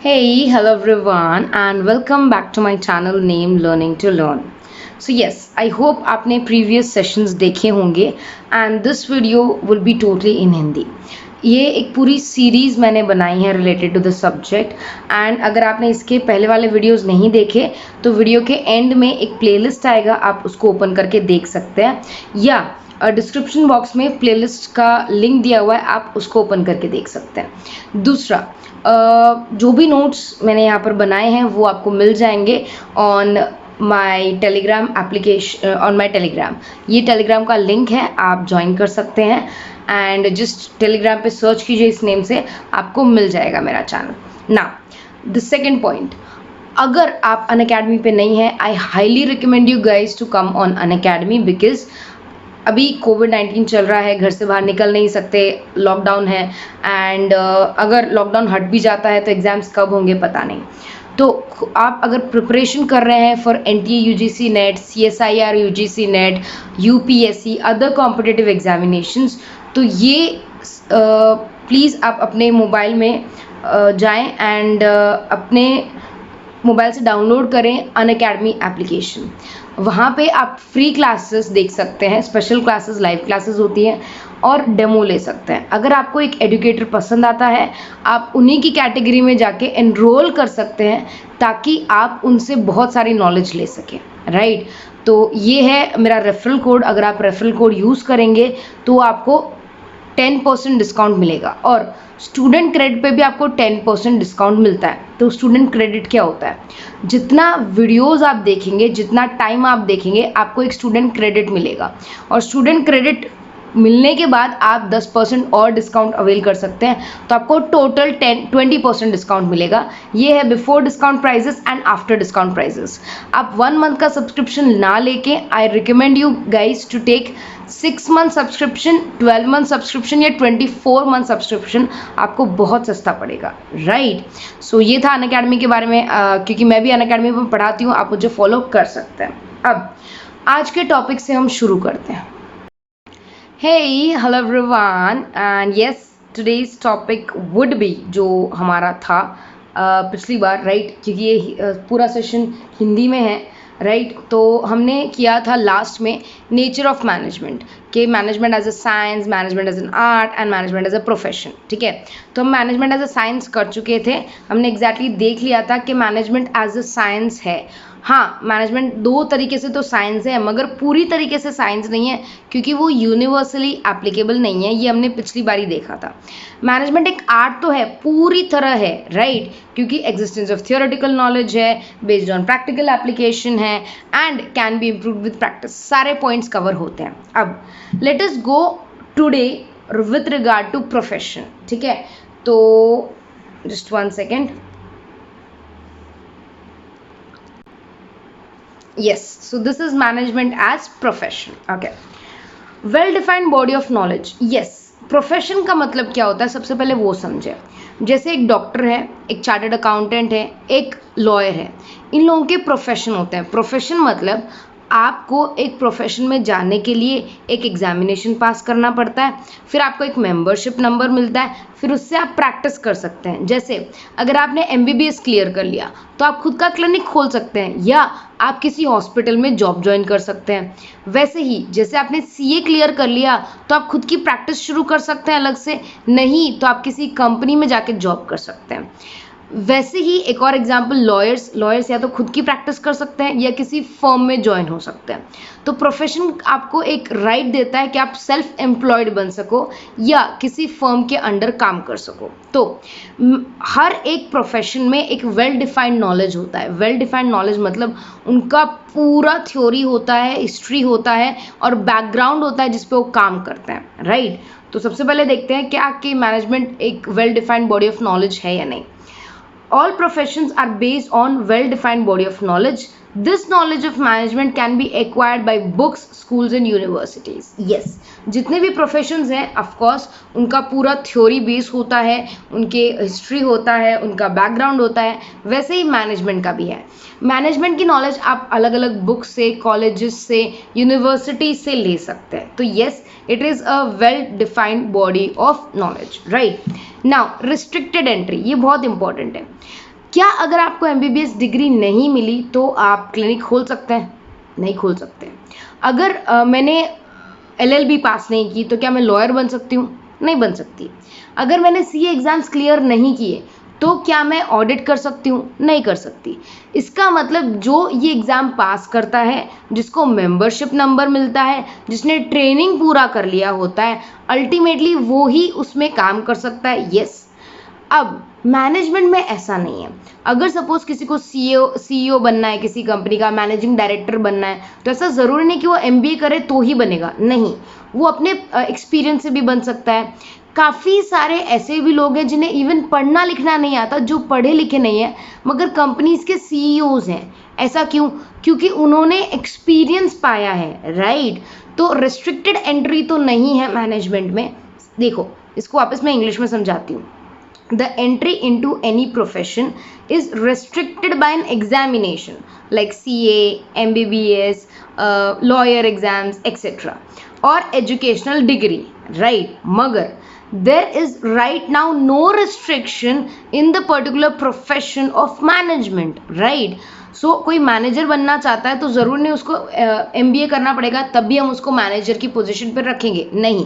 Hey, hello everyone, and welcome back to my channel named Learning to Learn. So yes, I hope आपने previous sessions देखे होंगे and this video will be totally in Hindi. ये एक पूरी series मैंने बनाई है related to the subject and अगर आपने इसके पहले वाले वीडियोस नहीं देखे तो वीडियो के एंड में एक प्लेलिस्ट आएगा, आप उसको ओपन करके देख सकते हैं या डिस्क्रिप्शन बॉक्स में प्लेलिस्ट का लिंक दिया हुआ है, आप उसको ओपन करके देख सकते हैं. दूसरा, जो भी नोट्स मैंने यहाँ पर बनाए हैं वो आपको मिल जाएंगे on my Telegram application, on my Telegram. ये टेलीग्राम का लिंक है, आप ज्वाइन कर सकते हैं एंड जस्ट टेलीग्राम पे सर्च कीजिए इस नेम से, आपको मिल जाएगा मेरा चैनल. ना द सेकेंड पॉइंट, अगर आप अनअकैडमी पे नहीं हैं, I highly recommend you guys to come on Unacademy because अभी कोविड-19 चल रहा है, घर से बाहर निकल नहीं सकते, लॉकडाउन है एंड अगर लॉकडाउन हट भी जाता है तो एग्ज़ाम्स कब होंगे पता नहीं. तो आप अगर प्रिपरेशन कर रहे हैं for NTA UGC net, CSIR UGC net, UPSC, other competitive examinations, तो ये प्लीज़ आप अपने मोबाइल में जाएं एंड अपने मोबाइल से डाउनलोड करें अनअकैडमी एप्लीकेशन. वहाँ पे आप फ्री क्लासेस देख सकते हैं, स्पेशल क्लासेस, लाइव क्लासेस होती हैं और डेमो ले सकते हैं. अगर आपको एक एजुकेटर पसंद आता है, आप उन्हीं की कैटेगरी में जाके एनरोल कर सकते हैं ताकि आप उनसे बहुत सारी नॉलेज ले सकें, राइट. तो ये है मेरा रेफरल कोड. अगर आप रेफरल कोड यूज़ करेंगे तो आपको 10% डिस्काउंट मिलेगा और स्टूडेंट क्रेडिट पे भी आपको 10% डिस्काउंट मिलता है. तो स्टूडेंट क्रेडिट क्या होता है? जितना वीडियोस आप देखेंगे, जितना टाइम आप देखेंगे, आपको एक स्टूडेंट क्रेडिट मिलेगा और स्टूडेंट क्रेडिट मिलने के बाद आप 10% और डिस्काउंट अवेल कर सकते हैं. तो आपको टोटल 20% डिस्काउंट मिलेगा. ये है before discount prices and after discount prices. आप 1 मंथ का सब्सक्रिप्शन ना लेके I recommend you guys to take 6 month subscription, 12 month subscription या 24 मंथ सब्सक्रिप्शन. आपको बहुत सस्ता पड़ेगा, राइट. सो ये था अनअकैडमी के बारे में, क्योंकि मैं भी अनअकैडमी में पढ़ाती हूँ, आप मुझे फॉलो कर सकते हैं. अब आज के टॉपिक से हम शुरू करते हैं. Hey, hello everyone, and yes, today's topic would be जो हमारा था पिछली बार, राइट, क्योंकि ये पूरा सेशन हिंदी में है, राइट. तो हमने किया था लास्ट में नेचर ऑफ मैनेजमेंट, कि management as a science, management as an art and management as a profession. ठीक है, तो हम मैनेजमेंट एज अ साइंस कर चुके थे. हमने एग्जैक्टली देख लिया था कि मैनेजमेंट एज अ साइंस है. हाँ, मैनेजमेंट 2 तरीके से तो साइंस है, मगर पूरी तरीके से साइंस नहीं है क्योंकि वो यूनिवर्सली एप्लीकेबल नहीं है. ये हमने पिछली बार ही देखा था. मैनेजमेंट एक आर्ट तो है, पूरी तरह है, राइट, क्योंकि एग्जिस्टेंस ऑफ थियोरेटिकल नॉलेज है, बेस्ड ऑन प्रैक्टिकल एप्लीकेशन है and can be improved with practice. सारे पॉइंट्स कवर होते हैं. अब let us go today with regard to profession. ठीक है, तो just 1 second. Yes, so this is management as profession. Okay, well defined body of knowledge. Yes, profession का मतलब क्या होता है, सबसे पहले वो समझे. जैसे एक डॉक्टर है, एक चार्टर्ड अकाउंटेंट है, एक लॉयर है, इन लोगों के प्रोफेशन होते हैं. प्रोफेशन मतलब आपको एक प्रोफेशन में जाने के लिए एक एग्जामिनेशन पास करना पड़ता है, फिर आपको एक मेंबरशिप नंबर मिलता है, फिर उससे आप प्रैक्टिस कर सकते हैं. जैसे अगर आपने MBBS क्लियर कर लिया तो आप खुद का क्लिनिक खोल सकते हैं या आप किसी हॉस्पिटल में जॉब ज्वाइन कर सकते हैं. वैसे ही जैसे आपने CA क्लियर कर लिया तो आप खुद की प्रैक्टिस शुरू कर सकते हैं अलग से, नहीं तो आप किसी कंपनी में जाके जॉब कर सकते हैं. वैसे ही एक और एग्जांपल, लॉयर्स या तो खुद की प्रैक्टिस कर सकते हैं या किसी फर्म में ज्वाइन हो सकते हैं. तो प्रोफेशन आपको एक राइट देता है कि आप सेल्फ एम्प्लॉयड बन सको या किसी फर्म के अंडर काम कर सको. तो हर एक प्रोफेशन में एक वेल डिफाइंड नॉलेज होता है. वेल डिफाइंड नॉलेज मतलब उनका पूरा थ्योरी होता है, हिस्ट्री होता है और बैकग्राउंड होता है जिस पे वो काम करते हैं, राइट. तो सबसे पहले देखते हैं क्या कि मैनेजमेंट एक well defined body of knowledge है या नहीं. All professions are based on well-defined body of knowledge. This knowledge of management can be acquired by books, schools and universities. Yes, जितने भी प्रोफेशंस हैं ऑफ कोर्स उनका पूरा theory base होता है, उनके हिस्ट्री होता है, उनका बैकग्राउंड होता है. वैसे ही मैनेजमेंट का भी है. मैनेजमेंट की नॉलेज आप अलग अलग बुक्स से, कॉलेजेस से, यूनिवर्सिटी से ले सकते हैं. तो yes, it is a well defined body of knowledge, right. Now restricted entry, ये बहुत इंपॉर्टेंट है. क्या अगर आपको MBBS डिग्री नहीं मिली तो आप क्लिनिक खोल सकते हैं? नहीं खोल सकते। अगर मैंने LLB पास नहीं की तो क्या मैं लॉयर बन सकती हूँ? नहीं बन सकती। अगर मैंने CA एग्ज़ाम्स क्लियर नहीं किए तो क्या मैं ऑडिट कर सकती हूँ? नहीं कर सकती। इसका मतलब जो ये एग्ज़ाम पास करता है, जिसको मेंबरशिप नंबर मिलता है, जिसने ट्रेनिंग पूरा कर लिया होता है, अल्टीमेटली वो ही उसमें काम कर सकता है। यस। अब मैनेजमेंट में ऐसा नहीं है। अगर सपोज किसी को CEO बनना है, किसी कंपनी का मैनेजिंग डायरेक्टर बनना है, तो ऐसा ज़रूरी नहीं कि वो MBA करे तो ही बनेगा। नहीं, वो अपने एक्सपीरियंस से भी बन सकता है। काफ़ी सारे ऐसे भी लोग हैं जिन्हें इवन पढ़ना लिखना नहीं आता, जो पढ़े लिखे नहीं है मगर कंपनीज के CEOs हैं। ऐसा क्यों? क्योंकि उन्होंने एक्सपीरियंस पाया है, राइट? तो रिस्ट्रिक्टेड एंट्री तो नहीं है मैनेजमेंट में। देखो, इसको वापस मैं इंग्लिश में समझाती हूँ। The entry into any profession is restricted by an examination like CA, MBBS, lawyer exams, etc. or educational degree, right? Magar there is right now no restriction in the particular profession of management, right? सो कोई manager बनना चाहता है तो ज़रूर नहीं उसको MBA करना पड़ेगा तब भी हम उसको मैनेजर की पोजीशन पर रखेंगे, नहीं।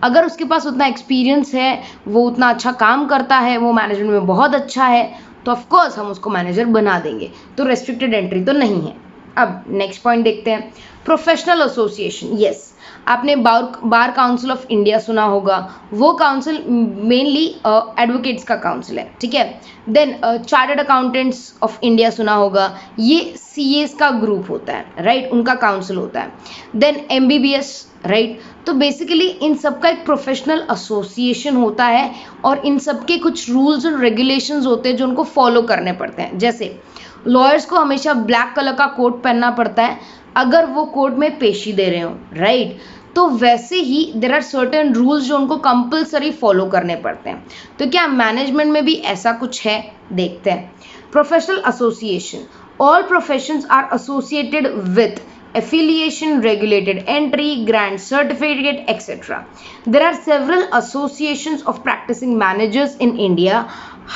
अगर उसके पास उतना एक्सपीरियंस है, वो उतना अच्छा काम करता है, वो मैनेजमेंट में बहुत अच्छा है, तो ऑफ कोर्स हम उसको मैनेजर बना देंगे। तो रेस्ट्रिक्टेड एंट्री तो नहीं है। अब नेक्स्ट पॉइंट देखते हैं, प्रोफेशनल एसोसिएशन। यस, आपने बार काउंसिल ऑफ इंडिया सुना होगा। वो काउंसिल मेनली एडवोकेट्स का काउंसिल है, ठीक है। Then chartered accountants of India सुना होगा, ये CAs का ग्रुप होता है, राइट? उनका काउंसिल होता है। Then MBBS, right? तो बेसिकली इन सब का एक प्रोफेशनल एसोसिएशन होता है और इन सब के कुछ रूल्स और रेगुलेशंस होते हैं जो उनको फॉलो करने पड़ते हैं। जैसे लॉयर्स को हमेशा ब्लैक कलर का कोट पहनना पड़ता है अगर वो कोर्ट में पेशी दे रहे हो, राइट? तो वैसे ही देर आर सर्टेन रूल्स जो उनको कंपल्सरी फॉलो करने पड़ते हैं। तो क्या मैनेजमेंट में भी ऐसा कुछ है? देखते हैं। Professional association, all professions are associated with affiliation, regulated entry, grant certificate, etc. There are several associations of practicing managers in India.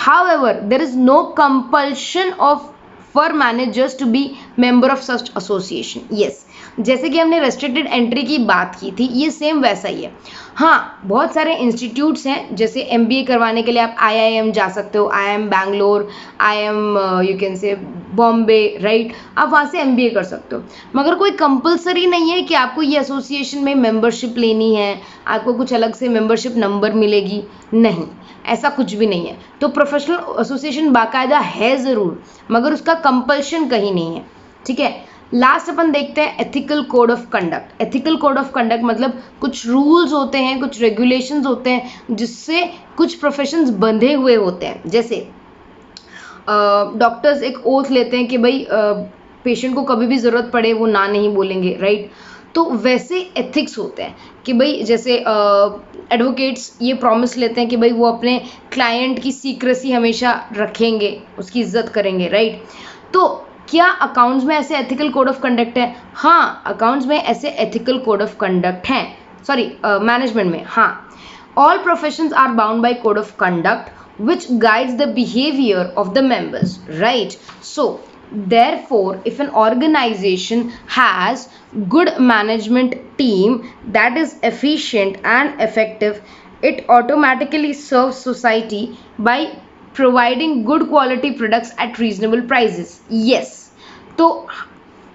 However, there is no compulsion of for managers to be member of such association. Yes, जैसे कि हमने restricted entry की बात की थी, ये same वैसा ही है। हाँ, बहुत सारे इंस्टीट्यूट्स हैं, जैसे MBA करवाने के लिए आप IIM जा सकते हो, IIM Bangalore, IIM you can say Bombay, right? आप वहाँ से MBA कर सकते हो, मगर कोई कंपलसरी नहीं है कि आपको ये एसोसिएशन में मेंबरशिप लेनी है, आपको कुछ अलग से मेंबरशिप नंबर मिलेगी, नहीं, ऐसा कुछ भी नहीं है। तो प्रोफेशनल एसोसिएशन बाकायदा है ज़रूर, मगर उसका कंपल्शन कहीं नहीं है, ठीक है। लास्ट अपन देखते हैं ethical code of conduct. Ethical code of conduct मतलब कुछ रूल्स होते हैं, कुछ रेगुलेशंस होते हैं जिससे कुछ प्रोफेशंस बंधे हुए होते हैं। जैसे डॉक्टर्स एक ओथ लेते हैं कि भाई पेशेंट को कभी भी ज़रूरत पड़े वो ना नहीं बोलेंगे, राइट? तो वैसे एथिक्स होते हैं कि भाई जैसे एडवोकेट्स ये प्रॉमिस लेते हैं कि भाई वो अपने क्लाइंट की सीक्रेसी हमेशा रखेंगे, उसकी इज्जत करेंगे, राइट? तो क्या अकाउंट्स में ऐसे एथिकल कोड ऑफ कंडक्ट है? हाँ, अकाउंट्स में ऐसे एथिकल कोड ऑफ कंडक्ट हैं। सॉरी, मैनेजमेंट में, हाँ। All professions are bound by code of conduct which guides the behavior of the members, right? So therefore if an organization has good management team that is efficient and effective, it automatically serves society by providing good quality products at reasonable prices. Yes, तो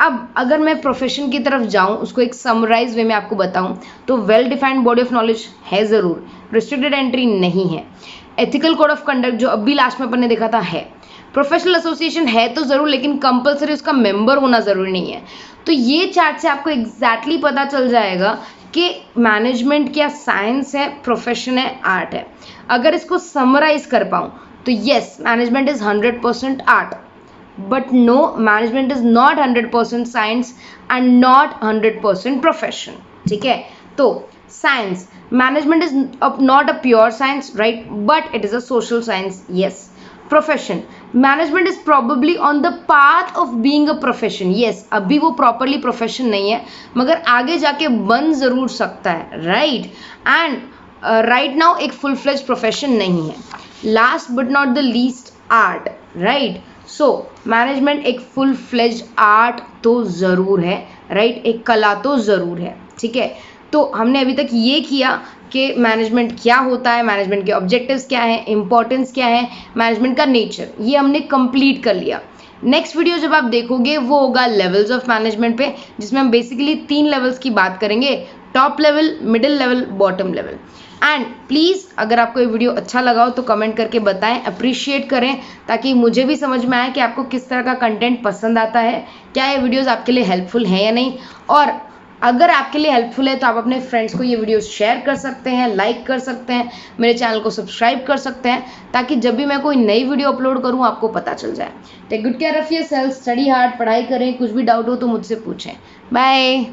अब अगर मैं profession की तरफ जाऊं, उसको एक summarise वे में आपको बताऊं, तो well defined body of knowledge है ज़रूर, रिस्ट्रिक्टेड एंट्री नहीं है, एथिकल कोड ऑफ कंडक्ट जो अभी लास्ट में अपन ने देखा था है, प्रोफेशनल एसोसिएशन है तो ज़रूर, लेकिन कंपलसरी उसका मेंबर होना ज़रूरी नहीं है। तो ये चार्ट से आपको एग्जैक्टली पता चल जाएगा कि मैनेजमेंट क्या साइंस है, प्रोफेशन है, आर्ट है। अगर इसको समराइज कर पाऊँ तो yes, management is 100% art, but no, management is not 100% science and not 100% profession, ठीक है। तो science, management is not a pure science, right, but it is a social science. Yes. Profession, management is probably on the path of being a profession. Yes, अभी वो properly profession नहीं है, मगर आगे जाके बन ज़रूर सकता है, right? And right now एक full fledged profession नहीं है। Last but not the least, art, right? So management एक फुल फ्लेज आर्ट तो ज़रूर है, राइट? एक कला तो ज़रूर है, ठीक है? तो हमने अभी तक ये किया कि मैनेजमेंट क्या होता है, मैनेजमेंट के ऑब्जेक्टिव्स क्या हैं, इंपॉर्टेंस क्या है, मैनेजमेंट का नेचर, ये हमने कंप्लीट कर लिया। नेक्स्ट वीडियो जब आप देखोगे वो होगा लेवल्स ऑफ मैनेजमेंट पे, जिसमें हम बेसिकली 3 लेवल्स की बात करेंगे, top level, middle level, bottom level. And please अगर आपको ये वीडियो अच्छा लगा हो तो कमेंट करके बताएं, अप्रिशिएट करें, ताकि मुझे भी समझ में आए कि आपको किस तरह का कंटेंट पसंद आता है, क्या ये वीडियोस आपके लिए हेल्पफुल हैं या नहीं। और अगर आपके लिए हेल्पफुल है तो आप अपने फ्रेंड्स को ये वीडियो शेयर कर सकते हैं, लाइक कर सकते हैं, मेरे चैनल को सब्सक्राइब कर सकते हैं, ताकि जब भी मैं कोई नई वीडियो अपलोड करूं आपको पता चल जाए। Take good care of yourself, study hard, पढ़ाई करें, कुछ भी डाउट हो तो मुझसे पूछें। बाय।